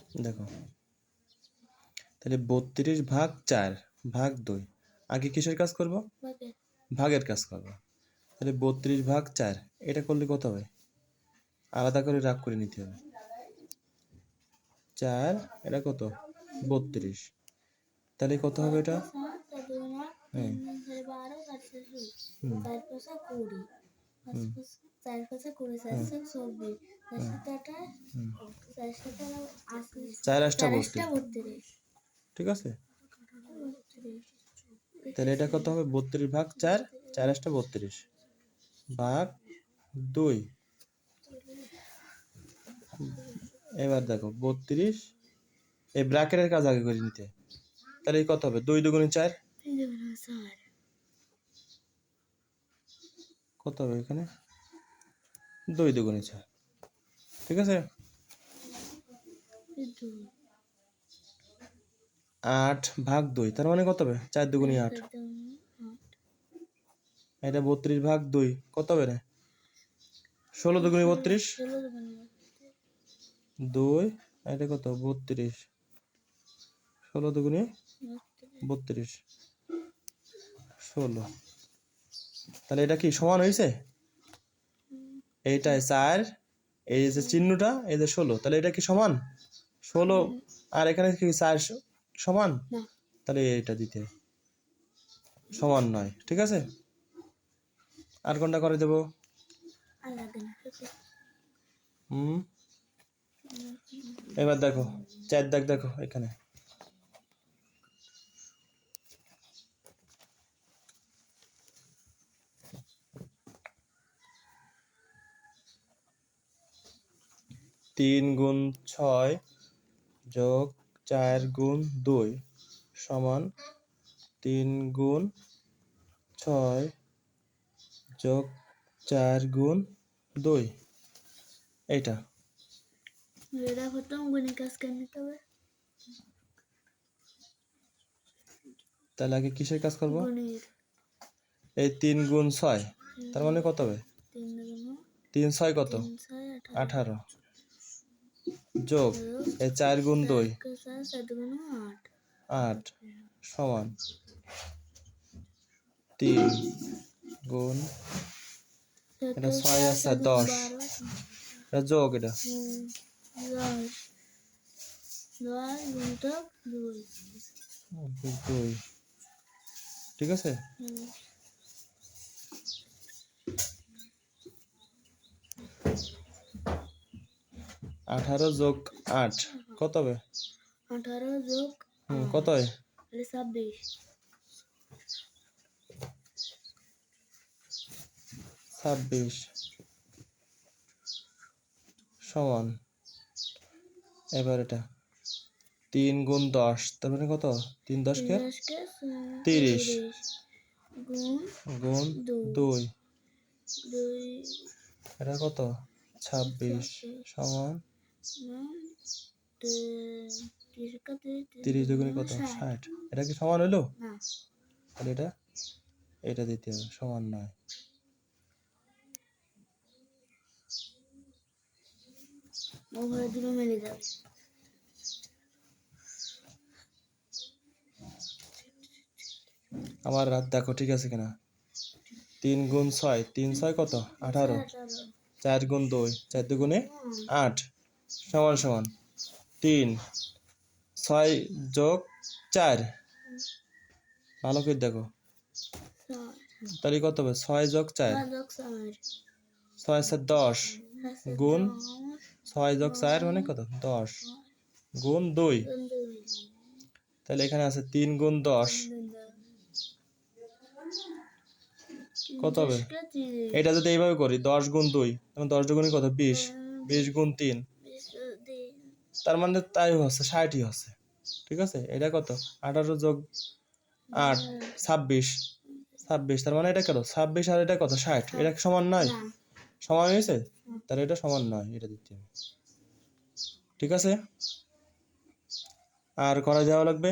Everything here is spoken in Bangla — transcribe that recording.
দেখো তাহলে 32 ভাগ 4 ভাগ 2 আগে কিসের কাজ করব? ভাগের কাজ করব। তাহলে 32 ভাগ 4 এটা করলে কত হবে? আলাদা করে রাগ করে নিতে হবে। 4 এটা কত? 32। তাহলে কত হবে এটা? হ্যাঁ চার আটটা 32, ঠিক আছে। তাহলে এটা কত হবে? 32 ভাগ 4, 4 আটটা 32 ভাগ 2। এবার দেখো 32, এই ব্র্যাকেটের কাজ আগে করে নিতে। তাহলে কত হবে? 2 দুগুণে 4, কত হবে এখানে? 2 দুগুণে 4, ঠিক আছে। 8 ভাগ 2 তার মানে কত হবে? 4 দুগুণে 8। এটা 32 ভাগ 2 কত হবে রে? 16 দুগুণে 32, 2 এটা কত? 32, 16 দুগুণে 32, 16। তাহলে এটা কি সমান হয়েছে? এইটাই 4, এই যে চিহ্নটা, এই যে 16, তাহলে এটা কি সমান? 16 আর এখানে কি 4 সমান? তাহলে এটা দিতে সমান নয়, ঠিক আছে। আর কোনটা করে দেব? এবার দেখো 4 দাগ, দেখো এখানে তিন গুণ 6 যোগ 4 গুণ 2 সমান 3 গুণ 6 যোগ 4 গুণ 2। এইটা প্রথম গুণের কাজ করে নিতে হবে। তাহলে আগে কিসের কাজ করব? এই 3 গুণ 6 তার মানে কত হবে? 3 6 কত? 18 যোগ এই 4 গুণ 2 8 সমান 3 গুণ এটা 6 আছে 10, এটা যোগ, এটা 2, ঠিক আছে। 18 যোগ 8 কত হবে? 18 যোগ কত হয়? 26। 26 সমান, এবার এটা 3 গুণ 10 তার মানে কত? 3 10 কে 30 গুণ 2 এটা কত? 26 সমান 30 দুগুণে কত? 60। এটা কি সমান হলো? তাহলে এটা দিতে হবে, সমান নয়। দুটো মিলে যাবে। আমার রাত দেখো ঠিক আছে কিনা। 3 গুণ 6, 3 6 কত? 18, 4 গুণ 2 4 দুগুণে 8 সমান সমান 3 6 যোগ 4, ভালো করে দেখো তাহলে কত হবে? 6 যোগ 4, 6 7 10 গুণ 6 যোগ 4 মানে কত? 10 গুণ 2, তাহলে এখানে আছে 3 গুণ 10 কত হবে? এটা যদি এইভাবে করি 10 গুণ 2 তখন 10 দুগুণে কত? 20, 20 গুণ 3 তার মানে তাই হচ্ছে 60ই হচ্ছে, ঠিক আছে। এটা কত? 18 যোগ 8 26, 26 তার মানে এটা কত? 26 আর এটা কত? 60। এটা সমান নয়? সমান হয়েছে, তাহলে এটা সমান নয়, এটা দিতে হবে, ঠিক আছে। আর করা যাওয়া লাগবে।